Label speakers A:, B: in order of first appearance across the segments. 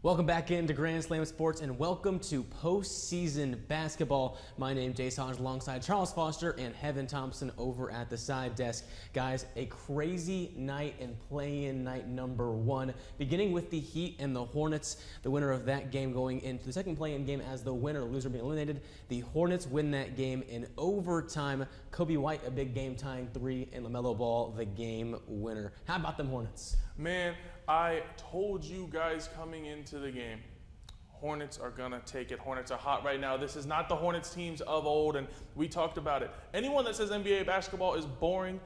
A: Welcome back into Grand Slam Sports and welcome to postseason basketball. My name is Jace Hodge alongside Charles Foster and Heaven Thompson over at the side desk. Guys, a crazy night in play-in night number one, beginning with the Heat and the Hornets. The winner of that game going into the second play-in game as the winner, the loser being eliminated. The Hornets win that game in overtime. Coby White, a big game-tying three, and LaMelo Ball, the game winner. How about them Hornets?
B: Man, I told you guys coming into the game, Hornets are going to take it. Hornets are hot right now. This is not the Hornets teams of old, and we talked about it. Anyone that says NBA basketball is boring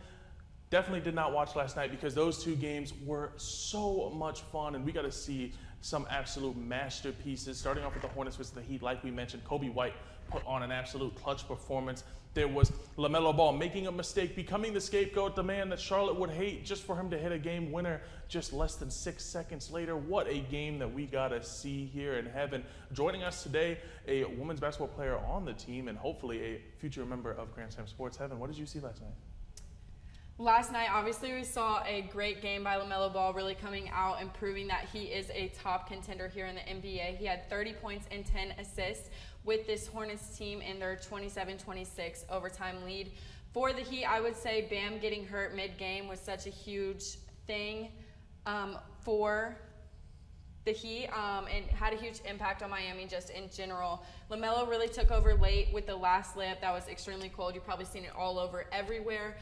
B: definitely did not watch last night because those two games were so much fun, and we got to see some absolute masterpieces. Starting off with the Hornets versus the Heat, like we mentioned, Coby White put on an absolute clutch performance. There was LaMelo Ball making a mistake, becoming the scapegoat, the man that Charlotte would hate just for him to hit a game winner just less than 6 seconds later. What a game that we got to see here in heaven. Joining us today, a women's basketball player on the team and hopefully a future member of Grand Slam Sports. Heaven, what did you see last night?
C: Last night, obviously, we saw a great game by LaMelo Ball, really coming out and proving that he is a top contender here in the NBA. He had 30 points and 10 assists with this Hornets team in their 27-26 overtime lead. For the Heat, I would say Bam getting hurt mid-game was such a huge thing for the Heat and had a huge impact on Miami just in general. LaMelo really took over late with the last layup. That was extremely cold. You've probably seen it all over everywhere.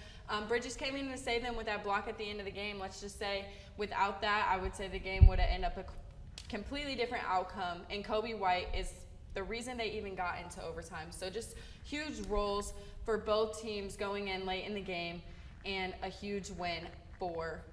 C: Bridges came in to save them with that block at the end of the game. Let's just say without that, I would say the game would have ended up a completely different outcome. And Coby White is the reason they even got into overtime. So just huge roles for both teams going in late in the game and a huge win for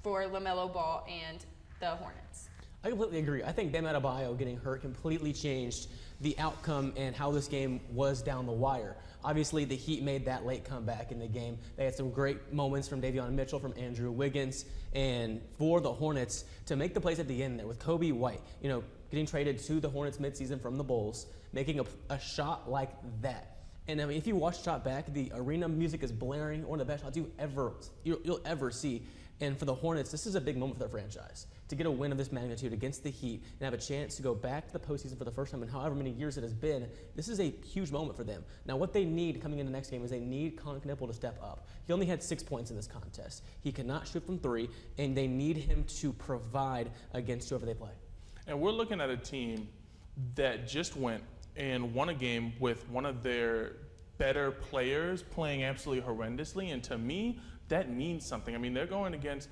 C: LaMelo Ball and the Hornets.
A: I completely agree. I think Bam Adebayo getting hurt completely changed the outcome and how this game was down the wire. Obviously, the Heat made that late comeback in the game. They had some great moments from Davion Mitchell, from Andrew Wiggins, and for the Hornets to make the plays at the end there with Coby White, getting traded to the Hornets midseason from the Bulls, making a shot like that. And I mean, if you watch the shot back, the arena music is blaring, one of the best shots you'll ever see. And for the Hornets, this is a big moment for their franchise. To get a win of this magnitude against the Heat and have a chance to go back to the postseason for the first time in however many years it has been, this is a huge moment for them. Now, what they need coming into the next game is they need Colin Knippel to step up. He only had 6 points in this contest. He cannot shoot from three, and they need him to provide against whoever they play.
B: And we're looking at a team that just went and won a game with one of their better players playing absolutely horrendously, and to me, that means something. I mean, they're going against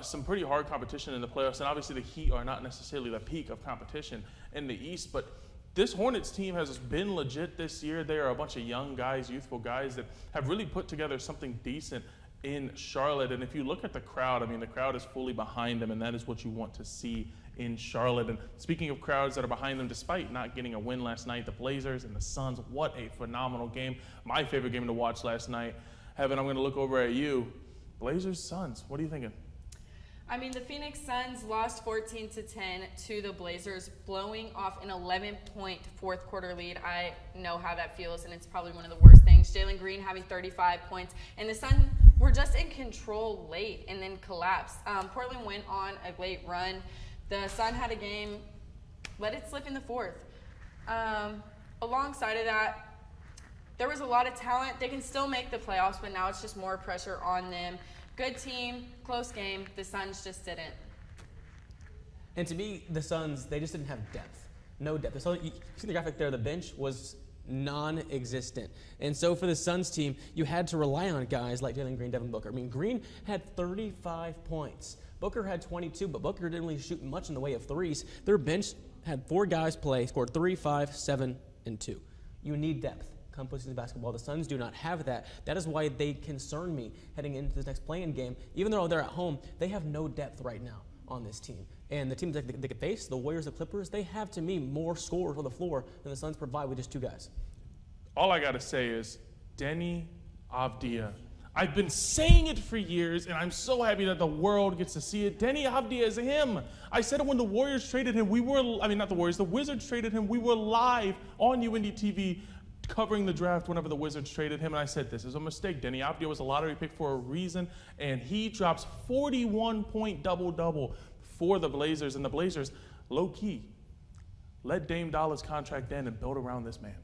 B: some pretty hard competition in the playoffs, and obviously the Heat are not necessarily the peak of competition in the East, but this Hornets team has been legit this year. They are a bunch of young guys, youthful guys that have really put together something decent in Charlotte. And if you look at the crowd, I mean, the crowd is fully behind them, and that is what you want to see in Charlotte. And speaking of crowds that are behind them, despite not getting a win last night, the Blazers and the Suns, what a phenomenal game. My favorite game to watch last night. Heaven, I'm going to look over at you. Blazers, Suns, what are you thinking?
C: I mean, the Phoenix Suns lost 14-10 to the Blazers, blowing off an 11-point fourth quarter lead. I know how that feels, and it's probably one of the worst things. Jalen Green having 35 points, and the Suns were just in control late and then collapsed. Portland went on a late run. The Sun had a game, let it slip in the fourth. Alongside of that, there was a lot of talent. They can still make the playoffs, but now it's just more pressure on them. Good team, close game. The Suns just didn't.
A: And to me, the Suns, they just didn't have depth. No depth. So you see the graphic there, the bench was non-existent. And so for the Suns team, you had to rely on guys like Jalen Green, Devin Booker. I mean, Green had 35 points. Booker had 22, but Booker didn't really shoot much in the way of threes. Their bench had 4 guys play, scored 3, 5, 7, and 2. You need depth. Come postseason basketball. The Suns do not have that. That is why they concern me heading into this next play-in game. Even though they're at home, they have no depth right now on this team. And the teams that they could face, the Warriors, the Clippers, they have, to me, more scorers on the floor than the Suns provide with just 2 guys.
B: All I got to say is Deni Avdija. I've been saying it for years, and I'm so happy that the world gets to see it. Deni Avdija is him. I said it when the Warriors traded him. The Wizards traded him. We were live on UND TV covering the draft whenever the Wizards traded him, and I said, this is a mistake. Deni Avdija was a lottery pick for a reason, and he drops 41-point double-double, for the Blazers. And the Blazers, low-key, let Dame Dolla's contract end and build around this man.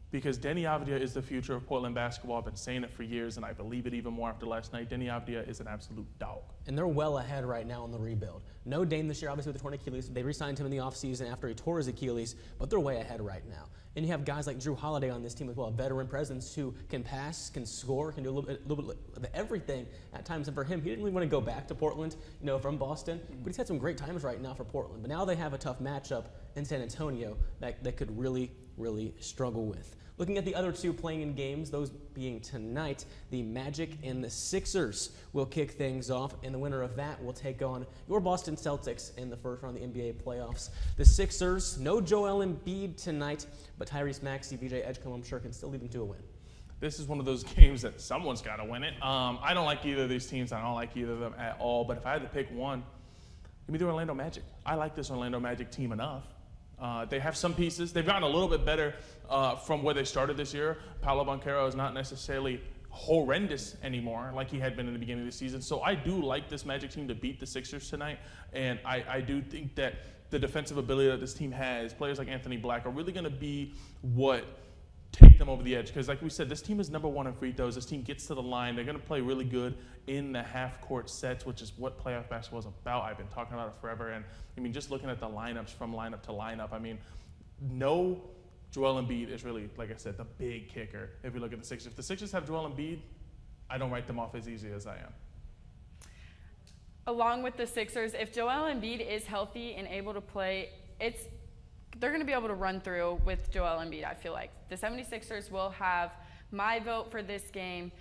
B: Because Deni Avdija is the future of Portland basketball. I've been saying it for years, and I believe it even more after last night. Deni Avdija is an absolute dog.
A: And they're well ahead right now in the rebuild. No Dame this year, obviously, with the torn Achilles. They re-signed him in the offseason after he tore his Achilles, but they're way ahead right now. And you have guys like Jrue Holiday on this team as well, a veteran presence who can pass, can score, can do a little bit of everything at times. And for him, he didn't really want to go back to Portland, from Boston, but he's had some great times right now for Portland. But now they have a tough matchup in San Antonio that they could really struggle with. Looking at the other two playing in games, those being tonight, the Magic and the Sixers will kick things off, and the winner of that will take on your Boston Celtics in the first round of the NBA playoffs. The Sixers, no Joel Embiid tonight, but Tyrese Maxey, VJ Edgecombe, I'm sure, can still lead them to a win.
B: This is one of those games that someone's got to win it. I don't like either of these teams. I don't like either of them at all, but if I had to pick one, give me the Orlando Magic. I like this Orlando Magic team enough. They have some pieces. They've gotten a little bit better from where they started this year. Paolo Banchero is not necessarily horrendous anymore like he had been in the beginning of the season. So I do like this Magic team to beat the Sixers tonight. And I do think that the defensive ability that this team has, players like Anthony Black, are really going to be what take them over the edge. Because like we said, this team is number one in free throws. This team gets to the line. They're going to play really good in the half-court sets, which is what playoff basketball is about. I've been talking about it forever. And, just looking at the lineups from lineup to lineup, no Joel Embiid is really, like I said, the big kicker if you look at the Sixers. If the Sixers have Joel Embiid, I don't write them off as easy as I am.
C: Along with the Sixers, if Joel Embiid is healthy and able to play, they're going to be able to run through with Joel Embiid, I feel like. The 76ers will have my vote for this game.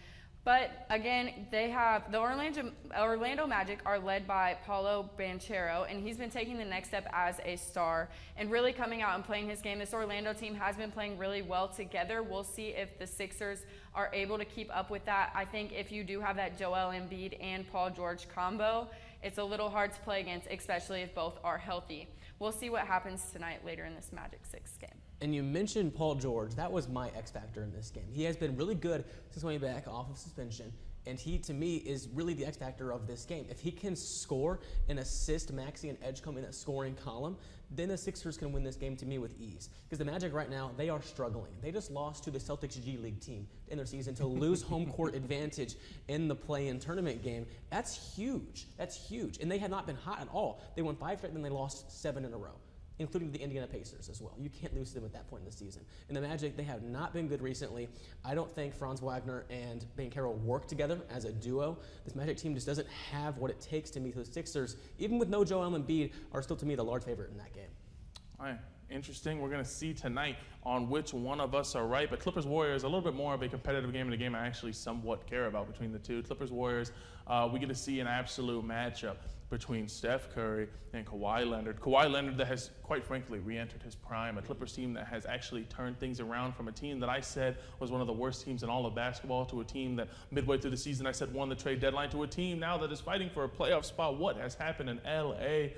C: But again, they have the Orlando Magic are led by Paolo Banchero, and he's been taking the next step as a star and really coming out and playing his game. This Orlando team has been playing really well together. We'll see if the Sixers are able to keep up with that. I think if you do have that Joel Embiid and Paul George combo, it's a little hard to play against, especially if both are healthy. We'll see what happens tonight later in this Magic 6 game.
A: And you mentioned Paul George. That was my X factor in this game. He has been really good since coming back off of suspension, and he, to me, is really the X factor of this game. If he can score and assist Maxey and Edgecombe in that scoring column, then the Sixers can win this game, to me, with ease. Because the Magic right now, they are struggling. They just lost to the Celtics G League team in their season to lose home court advantage in the play-in tournament game. That's huge. That's huge. And they have not been hot at all. They won 5 straight, then they lost 7 in a row, including the Indiana Pacers as well. You can't lose to them at that point in the season. And the Magic, they have not been good recently. I don't think Franz Wagner and Banchero work together as a duo. This Magic team just doesn't have what it takes to meet the Sixers, even with no Joel Embiid, are still, to me, the large favorite in that game.
B: All right. Interesting. We're going to see tonight on which one of us are right. But Clippers-Warriors, a little bit more of a competitive game, and a game I actually somewhat care about between the two. Clippers-Warriors, we get to see an absolute matchup between Steph Curry and Kawhi Leonard. Kawhi Leonard that has, quite frankly, re-entered his prime. A Clippers team that has actually turned things around from a team that I said was one of the worst teams in all of basketball to a team that midway through the season I said won the trade deadline to a team now that is fighting for a playoff spot. What has happened in L.A.?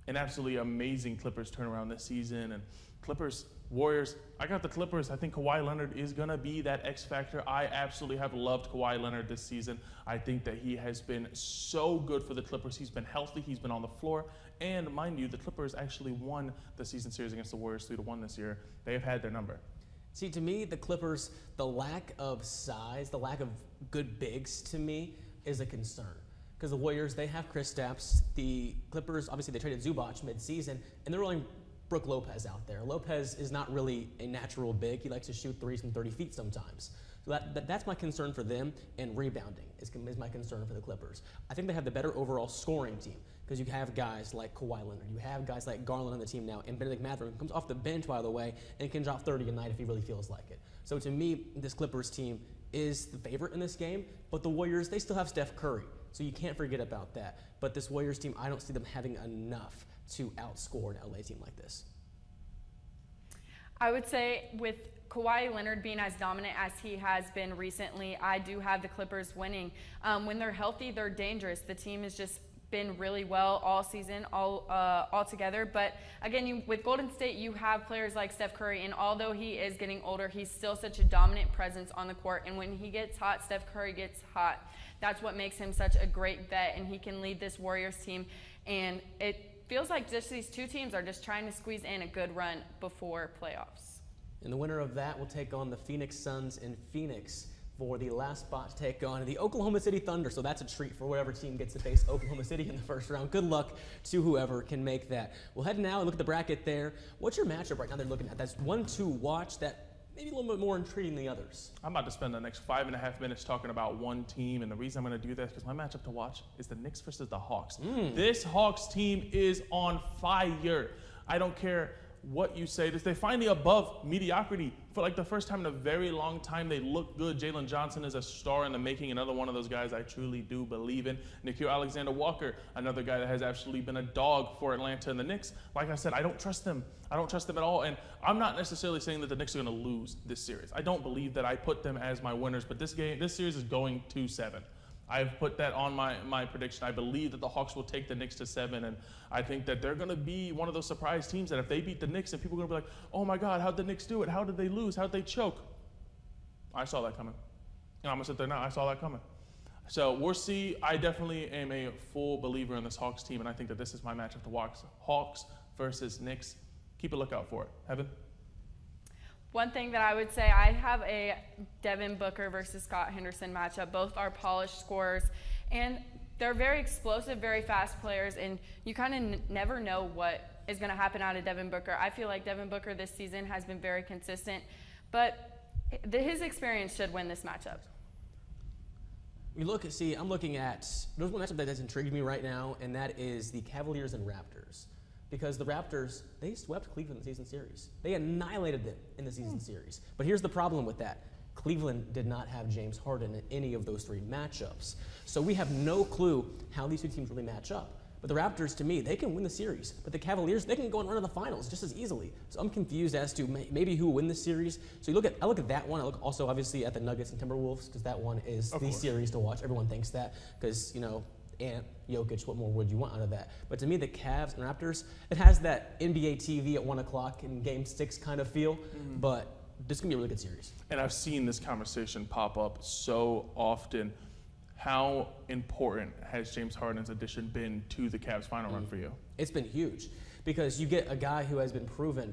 B: An absolutely amazing Clippers turnaround this season. And Clippers, Warriors, I got the Clippers. I think Kawhi Leonard is going to be that X factor. I absolutely have loved Kawhi Leonard this season. I think that he has been so good for the Clippers. He's been healthy. He's been on the floor. And mind you, the Clippers actually won the season series against the Warriors 3-1 this year. They have had their number.
A: See, to me, the Clippers, the lack of size, the lack of good bigs, to me, is a concern. Because the Warriors, they have Kristaps. The Clippers, obviously, they traded Zubac mid-season, and they're rolling Brook Lopez out there. Lopez is not really a natural big. He likes to shoot threes from 30 feet sometimes. So that's my concern for them, and rebounding is my concern for the Clippers. I think they have the better overall scoring team because you have guys like Kawhi Leonard. You have guys like Garland on the team now, and Benedict Mathurin comes off the bench, by the way, and can drop 30 a night if he really feels like it. So to me, this Clippers team is the favorite in this game, but the Warriors, they still have Steph Curry. So you can't forget about that. But this Warriors team, I don't see them having enough to outscore an LA team like this.
C: I would say with Kawhi Leonard being as dominant as he has been recently, I do have the Clippers winning. When they're healthy, they're dangerous. The team has just been really well all season, all together. But again, with Golden State, you have players like Steph Curry, and although he is getting older, he's still such a dominant presence on the court. And when he gets hot, Steph Curry gets hot. That's what makes him such a great vet, and he can lead this Warriors team And it feels like just these two teams are just trying to squeeze in a good run before playoffs.
A: And the winner of that will take on the Phoenix Suns in Phoenix for the last spot to take on the Oklahoma City Thunder. So that's a treat for whatever team gets to face Oklahoma City in the first round. Good luck to whoever can make that. We'll head now and look at the bracket there. What's your matchup right now they're looking at? That's one to watch that maybe a little bit more intriguing than the others.
B: I'm about to spend the next 5.5 minutes talking about one team, and the reason I'm going to do that is because my matchup to watch is the Knicks versus the Hawks. This Hawks team is on fire. I don't care what you say. They finally above mediocrity for like the first time in a very long time. They look good. Jalen Johnson is a star in the making, another one of those guys I truly do believe in. Nickeil Alexander-Walker, another guy that has actually been a dog for Atlanta. And the Knicks, like I said, I don't trust them. I don't trust them at all. And I'm not necessarily saying that the Knicks are going to lose this series. I don't believe that I put them as my winners, but this series is going to 7. I've put that on my prediction. I believe that the Hawks will take the Knicks to 7, and I think that they're going to be one of those surprise teams that if they beat the Knicks, and people are going to be like, oh my God, how'd the Knicks do it? How did they lose? How did they choke? I saw that coming. And I'm going to sit there now. I saw that coming. So we'll see. I definitely am a full believer in this Hawks team, and I think that this is my matchup to watch. Hawks versus Knicks. Keep a lookout for it. Heaven?
C: One thing that I would say, I have a Devin Booker versus Scott Henderson matchup. Both are polished scorers, and they're very explosive, very fast players, and you kind of never know what is going to happen out of Devin Booker. I feel like Devin Booker this season has been very consistent, but his experience should win this matchup.
A: I'm looking at, there's one matchup that has intrigued me right now, and that is the Cavaliers and Raptors. Because the Raptors, they swept Cleveland in the season series. They annihilated them in the season series. But here's the problem with that. Cleveland did not have James Harden in any of those 3 matchups. So we have no clue how these two teams really match up. But the Raptors, to me, they can win the series. But the Cavaliers, they can go and run to the finals just as easily. So I'm confused as to maybe who will win this series. So I look at that one. I look also, obviously, at the Nuggets and Timberwolves, because that one is the series to watch. Everyone thinks that because, and Jokic, what more would you want out of that? But to me, the Cavs and Raptors, it has that NBA TV at 1 o'clock in Game 6 kind of feel. But this is going to be a really good series.
B: And I've seen this conversation pop up so often. How important has James Harden's addition been to the Cavs' final run for you?
A: It's been huge because you get a guy who has been proven,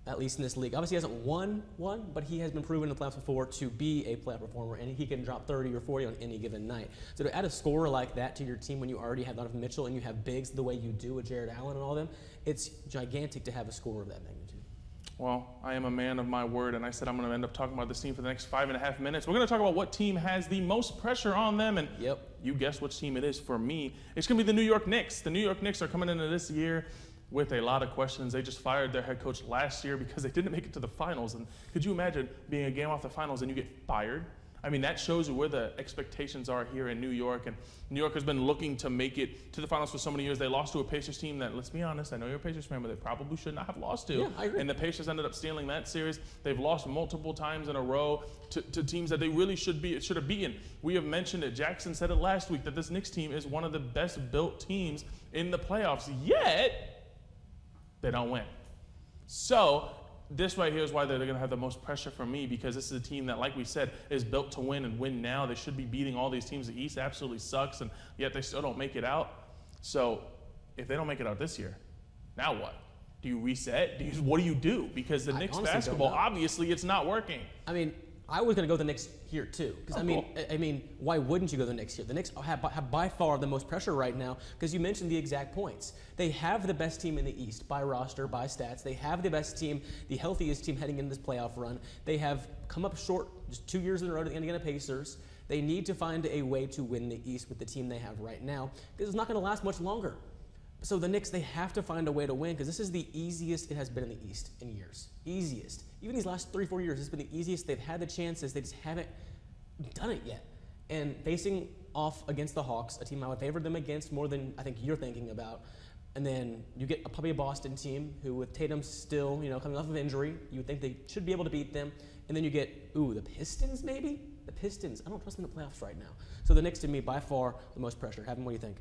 A: at least in this league. Obviously, he hasn't won one, but he has been proven in the playoffs before to be a playoff performer, and he can drop 30 or 40 on any given night. So to add a scorer like that to your team when you already have Donovan Mitchell and you have bigs the way you do with Jared Allen and all them, it's gigantic to have a scorer of that magnitude.
B: Well, I am a man of my word, and I said I'm going to end up talking about this team for the next 5.5 minutes. We're going to talk about what team has the most pressure on them, and you guess which team it is for me. It's going to be the New York Knicks. The New York Knicks are coming into this year with a lot of questions. They just fired their head coach last year because they didn't make it to the finals. And could you imagine being a game off the finals and you get fired? I mean, that shows you where the expectations are here in New York. And New York has been looking to make it to the finals for so many years. They lost to a Pacers team that, let's be honest, I know you're a Pacers fan, but they probably should not have lost to.
A: Yeah, I agree.
B: And the Pacers ended up stealing that series. They've lost multiple times in a row to teams that they really should have beaten. We have mentioned it. Jackson said it last week that this Knicks team is one of the best built teams in the playoffs, yet they don't win. So this right here is why they're going to have the most pressure from me, because this is a team that, like we said, is built to win and win now. They should be beating all these teams. The East absolutely sucks, and yet they still don't make it out. So if they don't make it out this year, now what? Do you reset? What do you do? Because the Knicks basketball, obviously, it's not working.
A: I mean, I was going to go the Knicks here too, because
B: Cool.
A: why wouldn't you go the Knicks here? The Knicks have by far the most pressure right now, because you mentioned the exact points. They have the best team in the East by roster, by stats. They have the best team, the healthiest team heading into this playoff run. They have come up short just 2 years in a row to the Indiana Pacers. They need to find a way to win the East with the team they have right now, because it's not going to last much longer. So the Knicks, they have to find a way to win, because this is the easiest it has been in the East in years. Easiest. Even these last 3-4 years, it's been the easiest. They've had the chances. They just haven't done it yet. And facing off against the Hawks, a team I would favor them against more than I think you're thinking about. And then you get probably a Boston team who, with Tatum still, coming off of injury, you would think they should be able to beat them. And then you get, the Pistons maybe? The Pistons. I don't trust them in the playoffs right now. So the Knicks, to me, by far the most pressure. Havin, what do you think?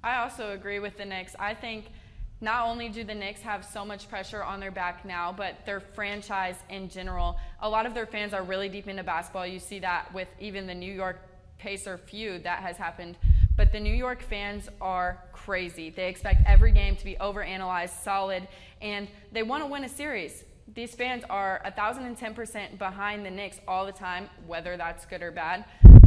C: I also agree with the Knicks. I think not only do the Knicks have so much pressure on their back now, but their franchise in general. A lot of their fans are really deep into basketball. You see that with even the New York Pacer feud that has happened But the New York fans are crazy. They expect every game to be overanalyzed, solid, and they want to win a series. These fans are 1,010% behind the Knicks all the time, whether that's good or bad.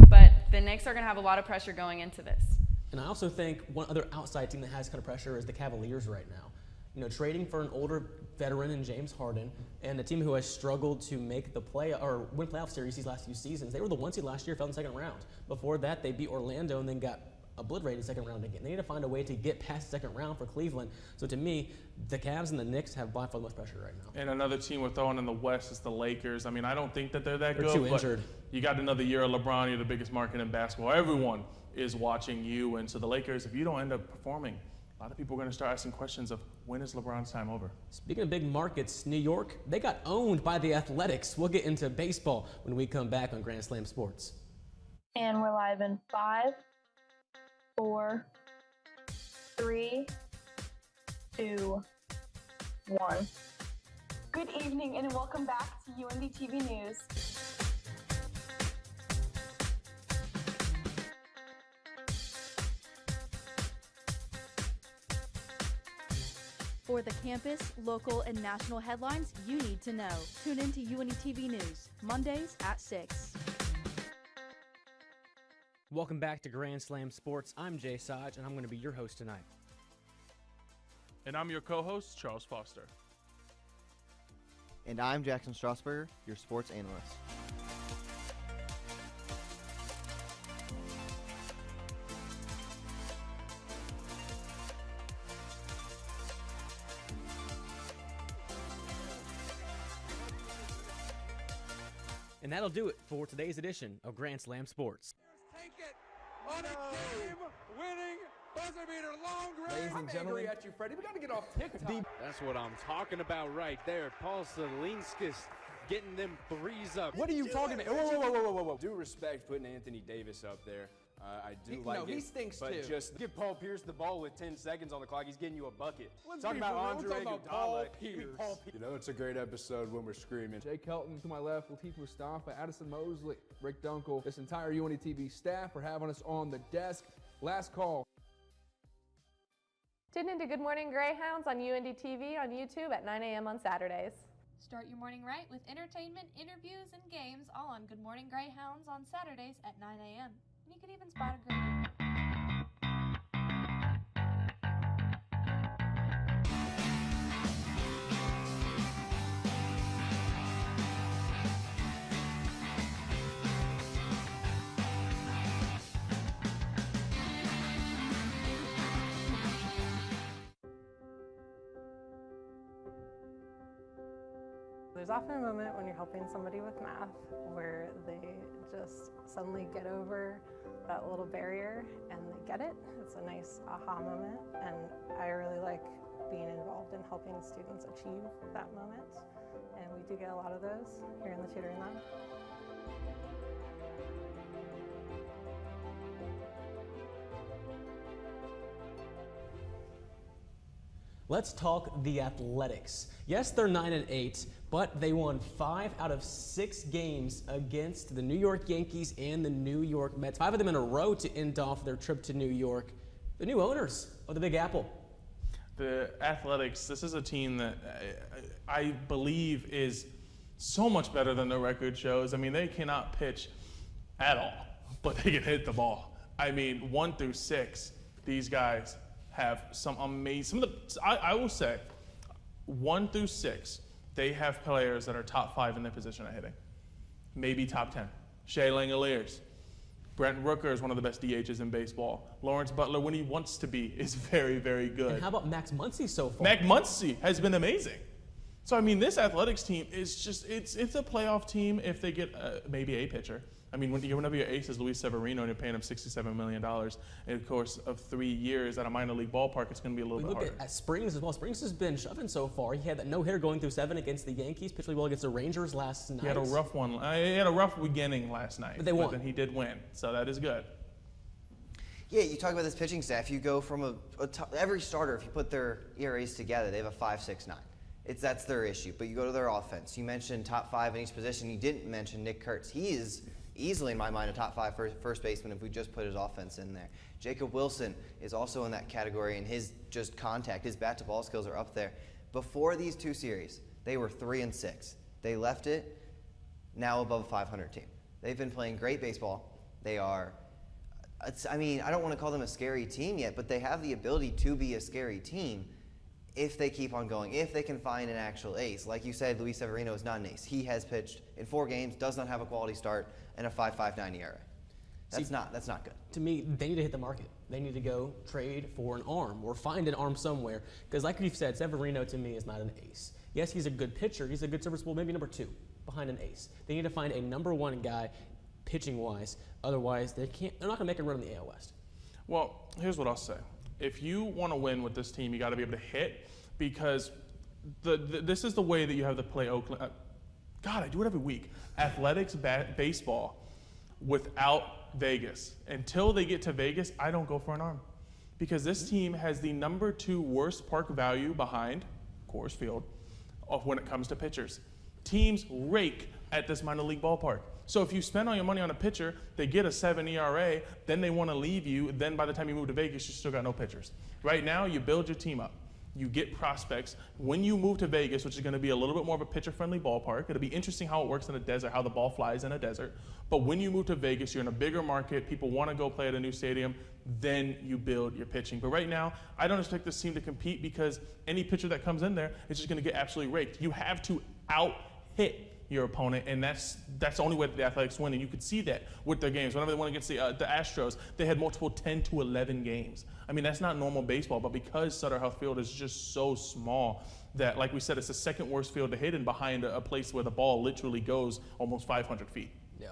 C: But the Knicks are going to have a lot of pressure going into this.
A: And I also think one other outside team that has kind of pressure is the Cavaliers right now. You know, trading for an older veteran in James Harden, and a team who has struggled to make the win playoff series these last few seasons. They were the 1 seed last year, fell in the second round. Before that, they beat Orlando and then got obliterated second round again. They need to find a way to get past the second round for Cleveland. So to me, the Cavs and the Knicks have by far the most pressure right now.
B: And another team we're throwing in the West is the Lakers. I mean, I don't think that they're that
A: They're
B: good.
A: too
B: but
A: injured.
B: You got another year of LeBron. You're the biggest market in basketball. Everyone is watching you. And so the Lakers, if you don't end up performing, a lot of people are going to start asking questions of when is LeBron's time over?
A: Speaking of big markets, New York, they got owned by the Athletics. We'll get into baseball when we come back on Grand Slam Sports.
D: And we're live in 5, 4, 3, 2, 1. Good evening and welcome back to UND-TV News.
E: For the campus, local, and national headlines you need to know. Tune in to UND-TV News, Mondays at 6.
A: Welcome back to Grand Slam Sports. I'm Jay Saj, and I'm going to be your host tonight.
B: And I'm your co-host, Charles Foster.
F: And I'm Jackson Strasburger, your sports analyst.
A: And that'll do it for today's edition of Grand Slam Sports.
G: Take it on a game-winning buzzer beater, long range.
H: Ladies and gentlemen,
G: at you, Freddie. We got to get off TikTok.
H: That's what I'm talking about right there. Paul Salinskis getting them threes up.
G: What are you talking about? Whoa.
I: Due respect putting Anthony Davis up there. I do like it.
G: He stinks
I: but
G: too.
I: Just give Paul Pierce the ball with 10 seconds on the clock. He's getting you a bucket.
G: Let's
I: Talking
G: be
I: about
G: real.
I: Andre
G: We're talking about Paul
I: Iguodala.
G: Pierce.
I: You know, it's a great episode when we're screaming.
G: Jake Kelton to my left, Latif Mustafa, Addison Mosley, Rick Dunkel, this entire UND-TV staff for having us on the desk. Last call.
J: Tune in to Good Morning Greyhounds on UND-TV on YouTube at 9 a.m. on Saturdays.
K: Start your morning right with entertainment, interviews, and games all on Good Morning Greyhounds on Saturdays at 9 a.m. And you can even spot a greeting.
J: There's often a moment when you're helping somebody with math where they just suddenly get over that little barrier and they get it. It's a nice aha moment, and I really like being involved in helping students achieve that moment. And we do get a lot of those here in the tutoring lab.
A: Let's talk the Athletics. Yes, they're 9-8, but they won 5 out of 6 games against the New York Yankees and the New York Mets. 5 of them in a row to end off their trip to New York. The new owners of the Big Apple.
B: The Athletics, this is a team that I believe is so much better than the record shows. I mean, they cannot pitch at all, but they can hit the ball. I mean, 1 through 6, these guys have some amazing, I will say, 1 through 6, they have players that are top 5 in their position at hitting. Maybe top 10. Shea Langoliers. Brent Rooker is one of the best DHs in baseball. Lawrence Butler, when he wants to be, is very, very good.
A: And how about Max Muncy so far?
B: Max Muncy has been amazing. So, I mean, this Athletics team is just, it's a playoff team if they get maybe a pitcher. I mean, whenever your ace is Luis Severino and you're paying him $67 million in the course of 3 years at a minor league ballpark, it's going to be a little bit harder.
A: Look at Springs as well. Springs has been shoving so far. He had that no-hitter going through 7 against the Yankees, pitched really well against the Rangers last night.
B: He had a rough one. He had a rough beginning last night.
A: But they won.
B: But then he did win, so that is good.
F: Yeah, you talk about this pitching staff. You go from every starter, if you put their ERAs together, they have a 5.69. That's their issue. But you go to their offense. You mentioned top 5 in each position. You didn't mention Nick Kurtz. He is easily, in my mind, a top 5 first baseman if we just put his offense in there. Jacob Wilson is also in that category, and his just contact, his bat-to-ball skills are up there. Before these 2 series, they were 3-6. They left it now above a 500 team. They've been playing great baseball. They are, I mean, I don't want to call them a scary team yet, but they have the ability to be a scary team if they keep on going, if they can find an actual ace. Like you said, Luis Severino is not an ace. He has pitched in 4 games, does not have a quality start, and a 5.59 ERA. That's not good.
A: To me, they need to hit the market. They need to go trade for an arm or find an arm somewhere. Because like you've said, Severino to me is not an ace. Yes, he's a good pitcher. He's a good serviceable, maybe number 2 behind an ace. They need to find a number 1 guy pitching-wise. Otherwise, they're not going to make a run in the AL West.
B: Well, here's what I'll say. If you want to win with this team, you got to be able to hit, because this is the way that you have to play Oakland. God, I do it every week. Athletics baseball without Vegas. Until they get to Vegas, I don't go for an arm, because this team has the number 2 worst park value behind Coors Field when it comes to pitchers. Teams rake at this minor league ballpark. So if you spend all your money on a pitcher, they get a 7 ERA, then they want to leave you, then by the time you move to Vegas, you still got no pitchers. Right now, you build your team up. You get prospects. When you move to Vegas, which is going to be a little bit more of a pitcher-friendly ballpark, it'll be interesting how it works in a desert, how the ball flies in a desert. But when you move to Vegas, you're in a bigger market, people want to go play at a new stadium, then you build your pitching. But right now, I don't expect this team to compete, because any pitcher that comes in there is just going to get absolutely raked. You have to out-hit your opponent, and that's the only way that the Athletics win, and you could see that with their games. Whenever they won against the Astros, they had multiple 10 to 11 games. I mean, that's not normal baseball, but because Sutter Health Field is just so small that, like we said, it's the 2nd worst field to hit in, behind a place where the ball literally goes almost 500 feet.
A: Yeah.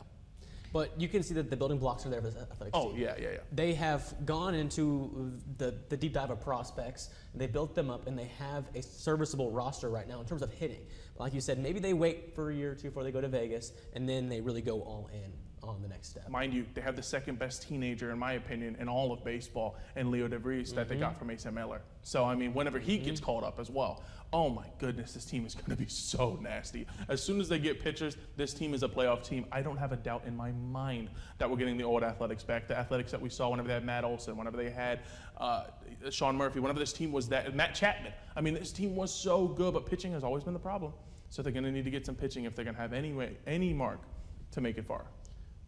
A: But you can see that the building blocks are there for the Athletics team.
B: Yeah.
A: They have gone into the deep dive of prospects. They built them up, and they have a serviceable roster right now in terms of hitting. But like you said, maybe they wait for a year or 2 before they go to Vegas, and then they really go all in on the next step.
B: Mind you, they have the 2nd best teenager, in my opinion, in all of baseball, and Leo DeVries, that they got from Mason Miller. So, I mean, whenever he gets called up as well, oh my goodness, this team is going to be so nasty. As soon as they get pitchers, this team is a playoff team. I don't have a doubt in my mind that we're getting the old Athletics back, the Athletics that we saw whenever they had Matt Olson, whenever they had Sean Murphy, whenever this team was that, Matt Chapman. I mean, this team was so good, but pitching has always been the problem. So they're going to need to get some pitching if they're going to have any mark to make it far.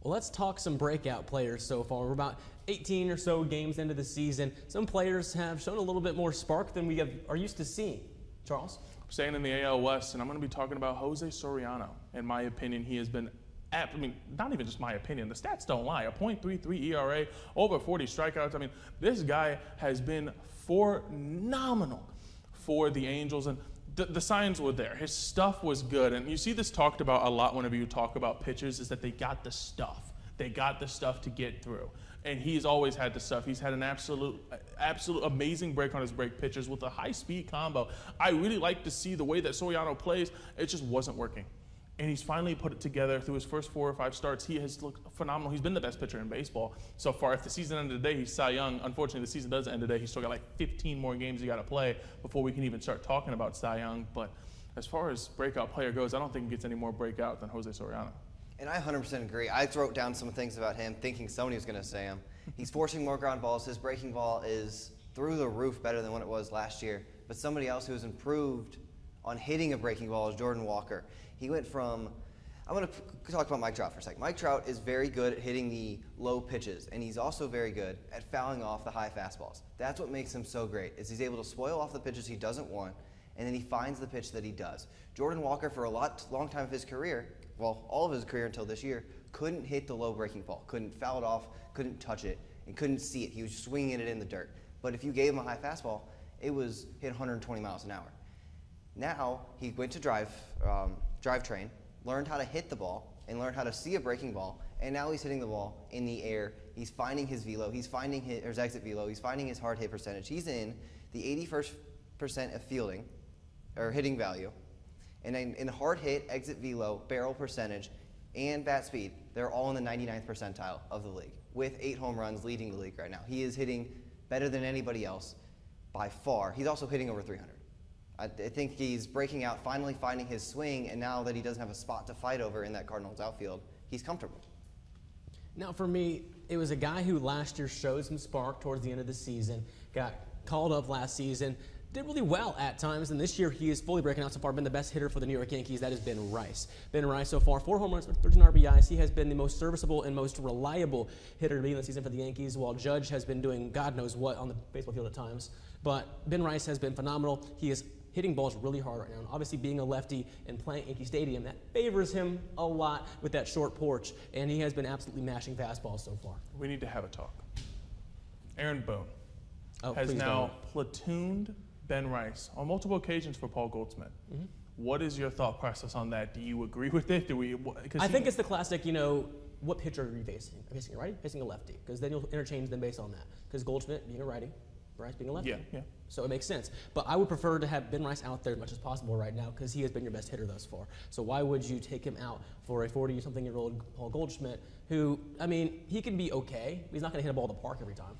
A: Well, let's talk some breakout players so far. We're about 18 or so games into the season. Some players have shown a little bit more spark than we are used to seeing. Charles?
B: I'm staying in the AL West, and I'm going to be talking about Jose Soriano. In my opinion, he has been, not even just my opinion, the stats don't lie. A .33 ERA, over 40 strikeouts. I mean, this guy has been phenomenal for the Angels, and the signs were there. His stuff was good. And you see this talked about a lot whenever you talk about pitchers, is that they got the stuff. They got the stuff to get through. And he's always had the stuff. He's had an absolute amazing break on his break pitches with a high-speed combo. I really like to see the way that Soriano plays. It just wasn't working. And he's finally put it together through his first 4 or 5 starts. He has looked phenomenal. He's been the best pitcher in baseball so far. If the season ended today, he's Cy Young. Unfortunately, the season doesn't end today. He's still got like 15 more games he got to play before we can even start talking about Cy Young. But as far as breakout player goes, I don't think he gets any more breakout than Jose Soriano.
F: And I 100% agree. I wrote down some things about him thinking somebody was going to say him. He's forcing more ground balls. His breaking ball is through the roof better than what it was last year. But somebody else who has improved on hitting a breaking ball is Jordan Walker. He went from, I'm going to talk about Mike Trout for a second. Mike Trout is very good at hitting the low pitches, and he's also very good at fouling off the high fastballs. That's what makes him so great, is he's able to spoil off the pitches he doesn't want, and then he finds the pitch that he does. Jordan Walker, for a long time of his career, well, all of his career until this year, couldn't hit the low breaking ball, couldn't foul it off, couldn't touch it, and couldn't see it. He was swinging it in the dirt. But if you gave him a high fastball, it was hit 120 miles an hour. Now he went to drivetrain, learned how to hit the ball, and learned how to see a breaking ball, and now he's hitting the ball in the air. He's finding his velo, he's finding his exit velo, he's finding his hard hit percentage. He's in the 81st percent of fielding, or hitting value. And in hard hit, exit velo, barrel percentage, and bat speed, they're all in the 99th percentile of the league, with 8 home runs leading the league right now. He is hitting better than anybody else by far. He's also hitting over 300. I think he's breaking out, finally finding his swing, and now that he doesn't have a spot to fight over in that Cardinals outfield, he's comfortable.
A: Now, for me, it was a guy who last year showed some spark towards the end of the season, got called up last season, did really well at times, and this year he is fully breaking out so far, been the best hitter for the New York Yankees. That has been Rice. Ben Rice so far, 4 home runs, 13 RBIs. He has been the most serviceable and most reliable hitter to be in the season for the Yankees, while Judge has been doing God knows what on the baseball field at times. But Ben Rice has been phenomenal. He is hitting balls really hard right now. And obviously, being a lefty and playing at Yankee Stadium, that favors him a lot with that short porch, and he has been absolutely mashing fastballs so far.
B: We need to have a talk. Aaron Boone
A: Oh,
B: has
A: please
B: now platooned Ben Rice on multiple occasions for Paul Goldschmidt.
A: Mm-hmm.
B: What is your thought process on that? Do you agree with it?
A: I think it's the classic, what pitcher are you facing? Are you facing a righty? Facing a lefty? Because then you'll interchange them based on that. Because Goldschmidt being a righty, Rice being a lefty.
B: Yeah.
A: So it makes sense. But I would prefer to have Ben Rice out there as much as possible right now because he has been your best hitter thus far. So why would you take him out for a 40-something-year-old Paul Goldschmidt who, he can be okay, but he's not going to hit a ball at the park every time.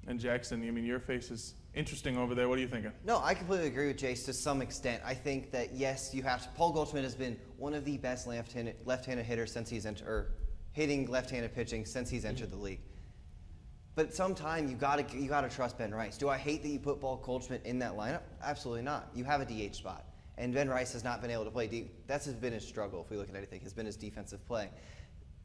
B: And Jackson, your face is interesting over there. What are you thinking?
F: No, I completely agree with Jace to some extent. I think that, yes, you have to. Paul Goldschmidt has been one of the best left-handed hitters since he's hitting left-handed pitching since he's entered the league. But sometime you gotta trust Ben Rice. Do I hate that you put Paul Goldschmidt in that lineup? Absolutely not. You have a DH spot, and Ben Rice has not been able to play deep. That's been his struggle. If we look at anything, has been his defensive play.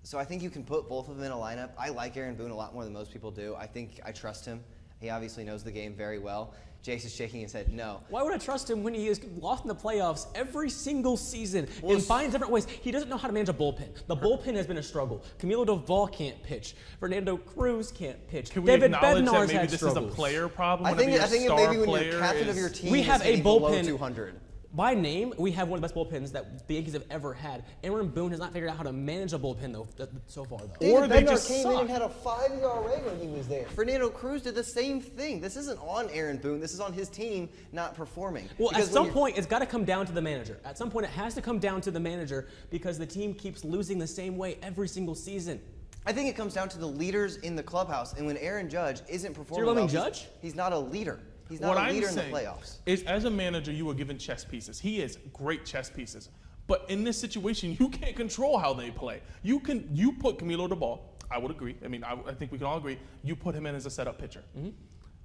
F: So I think you can put both of them in a lineup. I like Aaron Boone a lot more than most people do. I trust him. He obviously knows the game very well. Jace is shaking his head no.
A: Why would I trust him when he is lost in the playoffs every single season and finds different ways? He doesn't know how to manage a bullpen. The bullpen has been a struggle. Camilo Doval can't pitch. Fernando Cruz can't pitch.
B: Can we
A: David
B: acknowledge
A: Bednar's
B: that maybe
A: had
B: this
A: struggles.
B: is a player problem?
F: I think maybe when you're captain of your team,
A: we have a
F: below
A: bullpen
F: 200.
A: By name, we have one of the best bullpens that the Yankees have ever had. Aaron Boone has not figured out how to manage a bullpen so far, though.
F: David Bednar came in and had a 5 ERA when he was there. Fernando Cruz did the same thing. This isn't on Aaron Boone. This is on his team not performing.
A: Well, at some point, it's got to come down to the manager. At some point, it has to come down to the manager because the team keeps losing the same way every single season.
F: I think it comes down to the leaders in the clubhouse. And when Aaron Judge isn't performing,
A: so you're loving Judge?
F: He's not a leader. He's not a leader in the playoffs.
B: Is as a manager, you were given chess pieces. He has great chess pieces. But in this situation, you can't control how they play. You put Camilo Doval, I would agree. I think we can all agree. You put him in as a setup pitcher. Mm-hmm.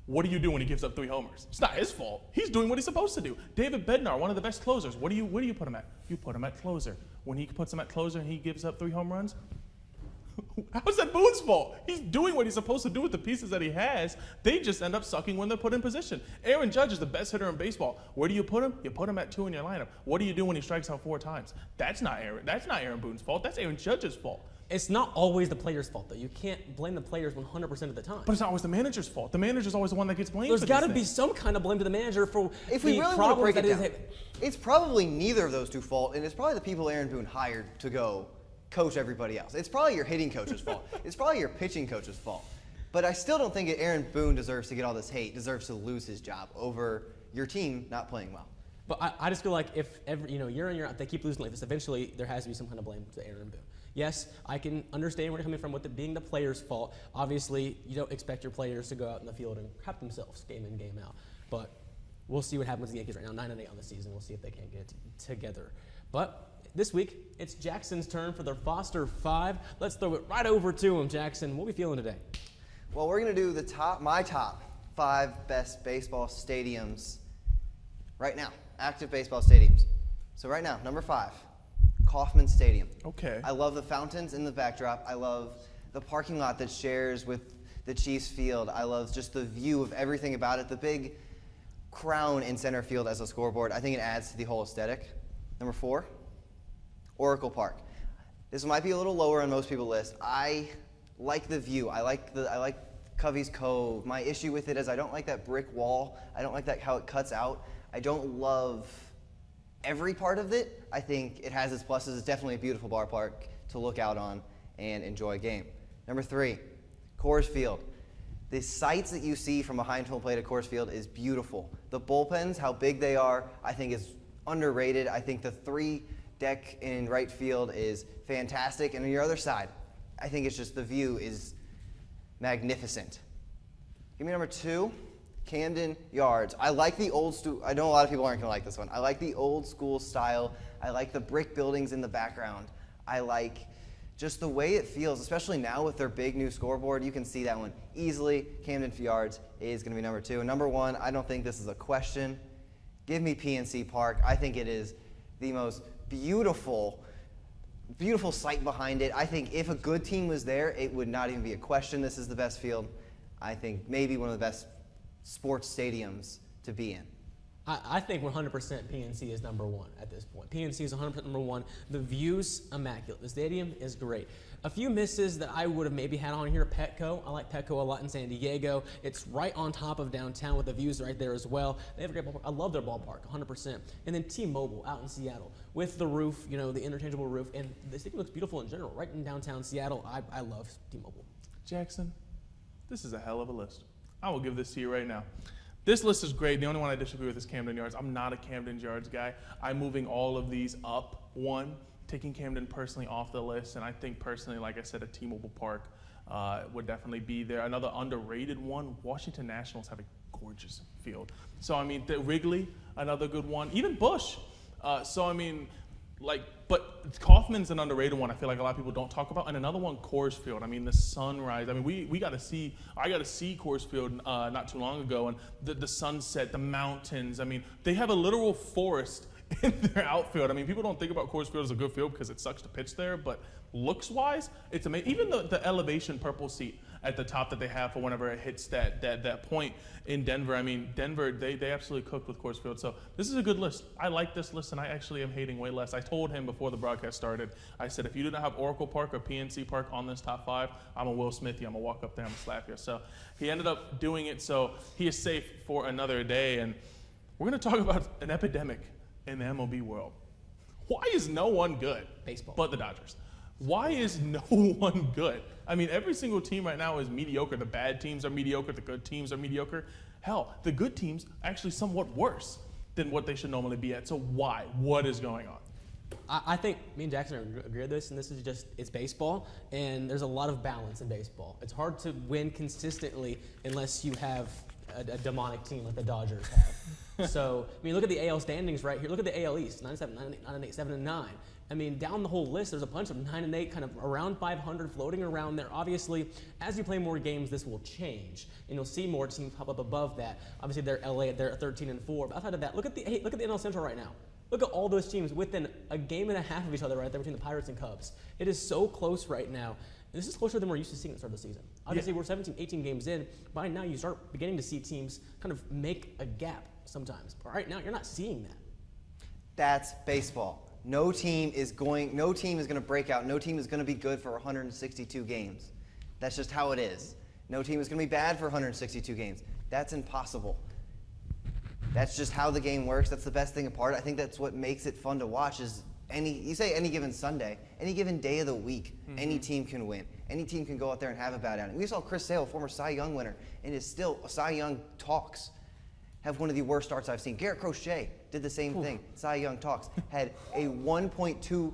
B: What do you do when he gives up 3 homers? It's not his fault. He's doing what he's supposed to do. David Bednar, one of the best closers. Where do you put him at? You put him at closer. When he puts him at closer and he gives up 3 home runs, how is that Boone's fault? He's doing what he's supposed to do with the pieces that he has. They just end up sucking when they're put in position. Aaron Judge is the best hitter in baseball. Where do you put him? You put him at 2 in your lineup. What do you do when he strikes out 4 times? That's not Aaron Boone's fault. That's Aaron Judge's fault.
A: It's not always the player's fault, though. You can't blame the players 100% of the time.
B: But it's not always the manager's fault. The manager's always the one that gets blamed.
A: There's got to be some kind of blame to the manager for
F: if we really want to break it down. It's probably neither of those 2 fault, and it's probably the people Aaron Boone hired to go coach everybody else. It's probably your hitting coach's fault. It's probably your pitching coach's fault. But I still don't think Aaron Boone deserves to get all this hate, deserves to lose his job over your team not playing well.
A: But I just feel like if year in, year out, they keep losing like this, eventually there has to be some kind of blame to Aaron Boone. Yes, I can understand where you're coming from with it being the player's fault. Obviously, you don't expect your players to go out in the field and crap themselves game in, game out. But we'll see what happens with the Yankees right now, 9-8 on the season. We'll see if they can get it together. But this week, it's Jackson's turn for their Foster 5. Let's throw it right over to him, Jackson. What are we feeling today?
F: Well, we're going to do my top 5 best baseball stadiums right now, active baseball stadiums. So right now, number 5, Kauffman Stadium.
B: Okay.
F: I love the fountains in the backdrop. I love the parking lot that shares with the Chiefs field. I love just the view of everything about it. The big crown in center field as a scoreboard. I think it adds to the whole aesthetic. Number 4, Oracle Park. This might be a little lower on most people's list. I like the view. I like Covey's Cove. My issue with it is I don't like that brick wall. I don't like how it cuts out. I don't love every part of it. I think it has its pluses. It's definitely a beautiful ballpark to look out on and enjoy a game. Number 3, Coors Field. The sights that you see from behind home plate at Coors Field is beautiful. The bullpens, how big they are, I think is underrated. I think the 3-deck in right field is fantastic. And on your other side, I think it's just the view is magnificent. Give me number 2, Camden Yards. I like the old school. I know a lot of people aren't going to like this one. I like the old school style. I like the brick buildings in the background. I like just the way it feels, especially now with their big new scoreboard, you can see that one easily. Camden Yards is going to be number 2. And number 1, I don't think this is a question. Give me PNC Park. I think it is the most beautiful sight behind it. I think if a good team was there, it would not even be a question. This is the best field. I think maybe one of the best sports stadiums to be in.
A: I think 100% PNC is number 1 at this point. PNC is 100% number 1. The view's immaculate. The stadium is great. A few misses that I would have maybe had on here, Petco. I like Petco a lot in San Diego. It's right on top of downtown with the views right there as well. They have a great ballpark. I love their ballpark, 100%. And then T-Mobile out in Seattle with the roof, you know, the interchangeable roof. And the city looks beautiful in general. Right in downtown Seattle, I love T-Mobile.
B: Jackson, this is a hell of a list. I will give this to you right now. This list is great. The only one I disagree with is Camden Yards. I'm not a Camden Yards guy. I'm moving all of these up 1, taking Camden personally off the list. And I think personally, like I said, a T-Mobile Park would definitely be there. Another underrated one, Washington Nationals have a gorgeous field. So, I mean, Wrigley, another good one. Even Busch. But Kauffman's an underrated one I feel like a lot of people don't talk about. And another one, Coors Field. I mean, the sunrise. I mean, I got to see Coors Field not too long ago, and the sunset, the mountains. I mean, they have a literal forest in their outfield. I mean, people don't think about Coors Field as a good field because it sucks to pitch there, but looks-wise, it's amazing. Even the elevation purple seat at the top that they have for whenever it hits that point in Denver. I mean, Denver, they absolutely cooked with Coors Field. So this is a good list. I like this list, and I actually am hating way less. I told him before the broadcast started, I said, if you didn't have Oracle Park or PNC Park on this top 5, I'm a Will Smithy. I'm going to walk up there, I'm going to slap you. So he ended up doing it, so he is safe for another day. And we're going to talk about an epidemic in the MLB world. Why is no one good?
A: Baseball.
B: But the Dodgers. Why is no one good? I mean, every single team right now is mediocre. The bad teams are mediocre. The good teams are mediocre. Hell, the good teams are actually somewhat worse than what they should normally be at. So why? What is going on?
A: I think me and Jackson agree with this, and this is just, it's baseball, and there's a lot of balance in baseball. It's hard to win consistently unless you have a demonic team like the Dodgers have. So, I mean, look at the AL standings right here. Look at the AL East, 9-7, 9-8, 7-9. I mean, down the whole list, there's a bunch of 9-8, kind of around 500, floating around there. Obviously, as you play more games, this will change, and you'll see more teams pop up above that. Obviously, they're LA, they're at 13-4. But outside of that, look at the NL Central right now. Look at all those teams within a game and a half of each other right there between the Pirates and Cubs. It is so close right now. This is closer than we're used to seeing at the start of the season. Obviously, we're 17, 18 games in. By now, you start beginning to see teams kind of make a gap sometimes. But right now, you're not seeing that.
F: That's baseball. No team is going to break out. No team is going to be good for 162 games. That's just how it is. No team is going to be bad for 162 games. That's impossible. That's just how the game works. That's the best thing apart. I think that's what makes it fun to watch is you say any given Sunday, any given day of the week, any team can win. Any team can go out there and have a bad outing. We saw Chris Sale, former Cy Young winner, and is still Cy Young talks, have one of the worst starts I've seen. Garrett Crochet did the same thing. Cy Young talks had a 1.2.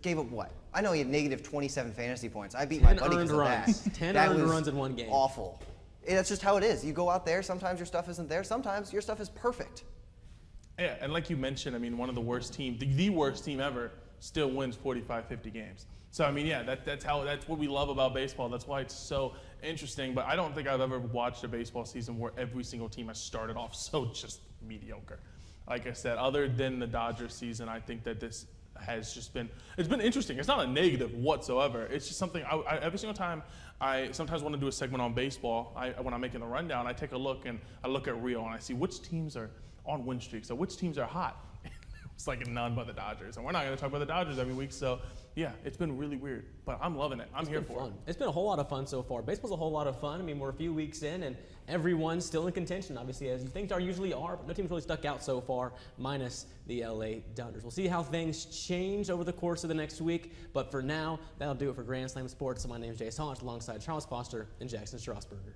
F: Gave up what? I know he had negative 27 fantasy points. I beat my buddy because of that.
A: 10
F: that
A: earned
F: was
A: runs in one game.
F: Awful. That's just how it is. You go out there. Sometimes your stuff isn't there. Sometimes your stuff is perfect.
B: Yeah, and like you mentioned, I mean, one of the worst teams, the worst team ever, still wins 45, 50 games. So, I mean, yeah, that's what we love about baseball. That's why it's so interesting. But I don't think I've ever watched a baseball season where every single team has started off so just mediocre. Like I said, other than the Dodgers season, I think that this has just been, it's been interesting. It's not a negative whatsoever. It's just something, every single time I sometimes want to do a segment on baseball, when I'm making the rundown, I take a look and I look at Rio and I see which teams are on win streaks or which teams are hot. It's like none but the Dodgers. And we're not going to talk about the Dodgers every week. So, yeah, it's been really weird. But I'm loving it. I'm here for it.
A: It's been a whole lot of fun so far. Baseball's a whole lot of fun. I mean, we're a few weeks in, and everyone's still in contention, obviously, as you think they usually are. But no team's really stuck out so far, minus the LA Dodgers. We'll see how things change over the course of the next week. But for now, that'll do it for Grand Slam Sports. So my name is Jay Saunch alongside Charles Foster and Jackson Strasburger.